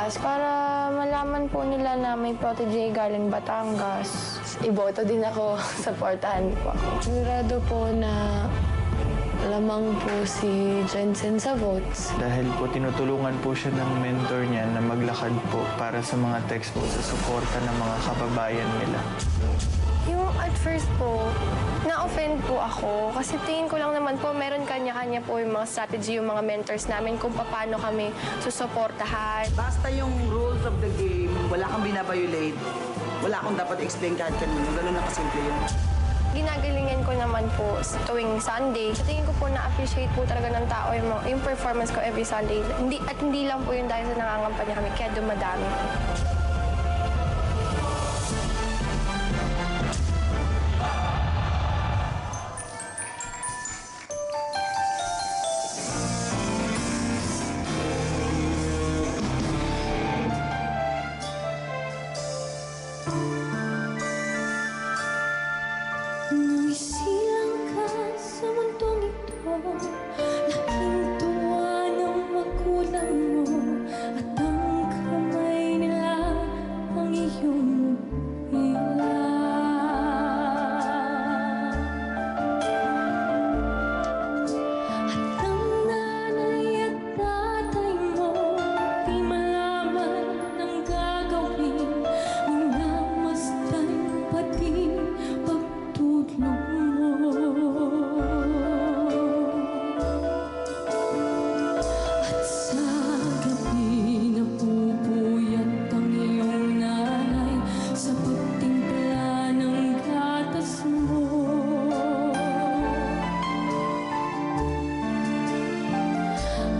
bukas para malaman po nila na may protege galing Batangas. Iboto din ako, supportahan po ako. Sigurado po na lamang po si Jensen sa votes. Dahil po tinutulungan po siya ng mentor niya na maglakad po para sa mga textbooks sa suporta ng mga kababayan nila. Yung at first po, na-offend po ako kasi tingin ko lang naman po meron kanya-kanya po yung mga strategy, yung mga mentors namin kung paano kami susuportahan. Basta yung rules of the game, wala kang binabiolate, wala akong dapat explain kahit kanino. Ganun na kasimple yun. Ginagalingan ko naman po sa tuwing Sunday. Sa tingin ko po na-appreciate po talaga ng tao yung performance ko every Sunday. Hindi lang po yun dahil sa nangangampanya kami, kaya dumadami po. Nang isilang ka sa mundong ito, laking tuwa ng magulang mo, at ang kamay nila ang iyong ilan. At ang nanay at tatay mo, di malaman ang gagawin, minamasdan pati pagtulong mo. At sa gabi napupuyat ang iyong nanay sa pagtimpla ng gatas mo.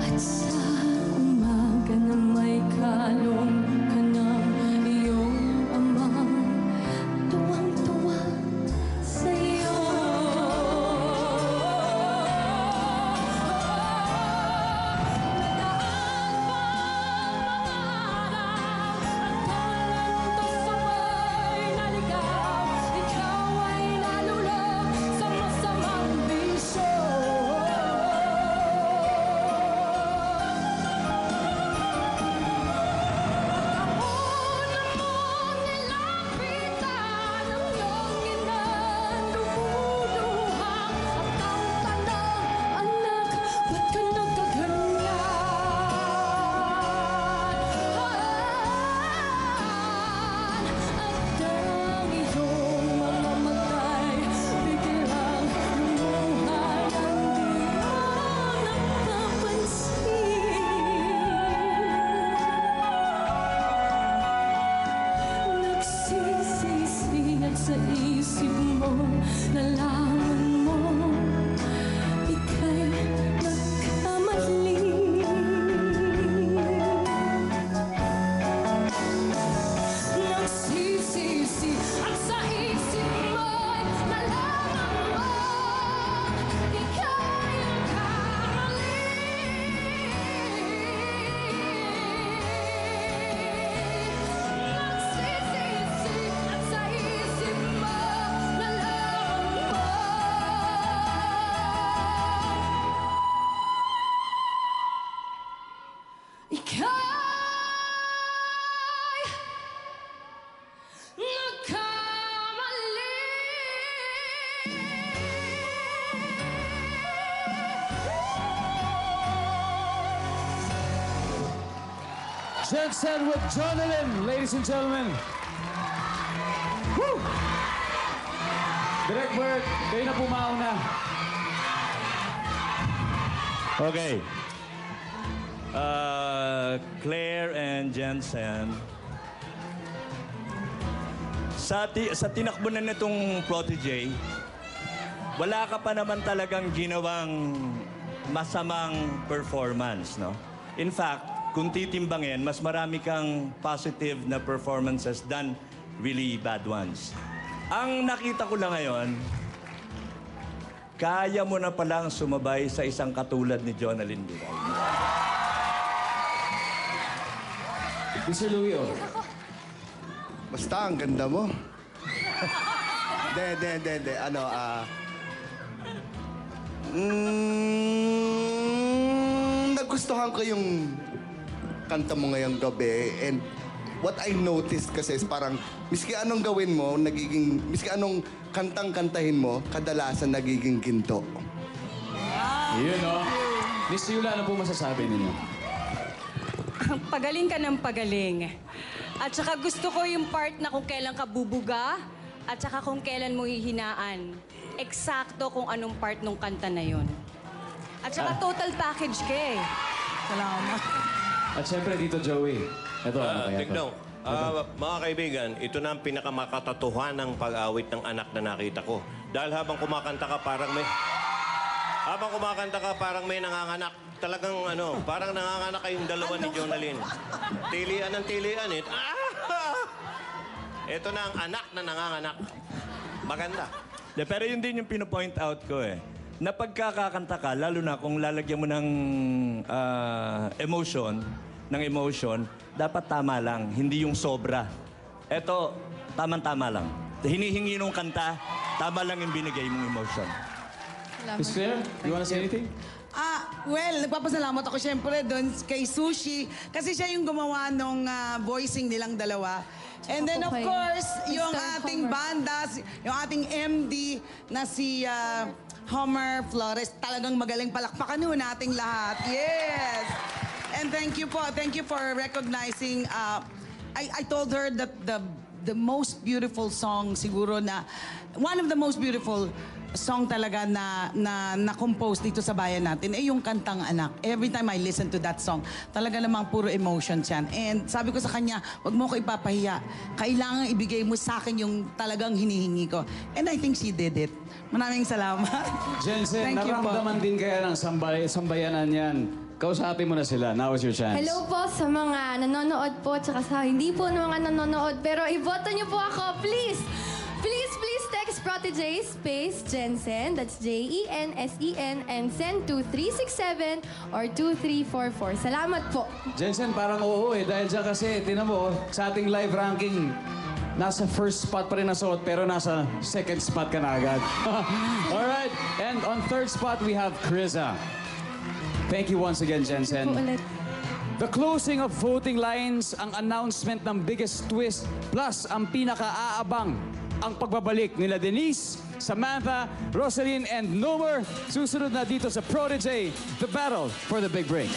At sa umaga na may kalong ka ng iyong amang tuwang-tuwa sa'yo. Nadaan pa ang mga araw at talanto sabay naligaw. Ikaw ay nalulog sa masamang bisyo. Una mong nilapitan ang iyong inang lumuluhang at ang tanong, anak, ba't ka nagkaganyan? At ang iyong mga matay biglang lumuha ng di mo napapansin. Nagsisisi at sa isip mo nalaman mo ika'y nagkamali. Nagsisisi at sa isip mo'y nalaman mo ika'y nagkamali. Nagsisisi at sa isip mo nalaman mo ika'y nagkamali. Jensen with Jonalyn, ladies and gentlemen. Woo! Direct Bert, kayo na pumauna. Okay. Claire and Jensen. Sa tinakbo na nitong protege, wala ka pa naman talagang ginawang masamang performance, no? In fact, kung titimbangin, mas marami kang positive na performances than really bad ones. Ang nakita ko lang ngayon, kaya mo na palang sumabay sa isang katulad ni Jonalyn Biray. Mr. Louie, oh. Basta, ang ganda mo. De. Ano, nagustuhan ko yung kanta mo ngayong gabi. And what I noticed kasi is parang, miski anong gawin mo, miski anong kantang-kantahin mo, kadalasan nagiging ginto. Yun, no? Miss Yula, ano po masasabi ninyo? Pagaling ka ng pagaling. At saka gusto ko yung part na kung kailan ka bubuga at saka kung kailan mo hihinaan. Eksakto kung anong part ng kanta na yon. At saka total package ka eh. Salamat. At syempre dito, Joey. Ito, ano kaya to? Tignan, mga kaibigan, ito na ang pinakamakatatuhan ng pag-awit ng anak na nakita ko. Dahil habang kumakanta ka, parang may nanganganak. Talagang parang nanganganak kayong dalawa ni Jonalyn. Tilian ng tilian eh. Ito na ang anak na nanganganak. Maganda. Pero yun din yung pinopoint out ko eh. Na pagkakakanta ka, lalo na kung lalagyan mo ng emotion, dapat tama lang, hindi yung sobra. Eto, tamang-tama lang. Hinihingi nung kanta, tama lang yung binigay mong emotion. Miss Claire, you wanna say anything? Well, nagpapasalamat ako syempre doon kay Sushi kasi siya yung gumawa nung voicing nilang dalawa. And then of po kay course, yung Mr. ating Homer. banda, yung ating MD na si Homer Flores, talagang magaling palakpakan ho nating lahat. Yes! And thank you for recognizing, I told her that the most beautiful song siguro na, one of the most beautiful song talaga na compose dito sa bayan natin ay yung Kantang Anak. Every time I listen to that song, talaga namang puro emotions yan. And sabi ko sa kanya, wag mo ko ipapahiya. Kailangan ibigay mo sa akin yung talagang hinihingi ko. And I think she did it. Maraming salamat. Jensen, Thank you po. naramdaman din kaya ng sambayanan yan. Kausapin mo na sila. Now is your chance. Hello po sa mga nanonood po, tsaka sa hindi po na mga nanonood. Pero iboto niyo po ako, please! Please text Protege space Jensen, that's Jensen, and send to 367 or 2344. Salamat po. Jensen, parang oo eh. Dahil dyan kasi, tinan mo, sa ating live ranking, nasa first spot pa rin nasuot, pero nasa second spot ka na agad. Alright, and on third spot, we have Kriza. Thank you once again, Jensen. Po ulit. The closing of voting lines, ang announcement ng biggest twist, plus ang pinaka-aabang, ang pagbabalik nila Denise, Samantha, Rosaline, and Nomer. Susunod na dito sa Protege, the battle for the big break.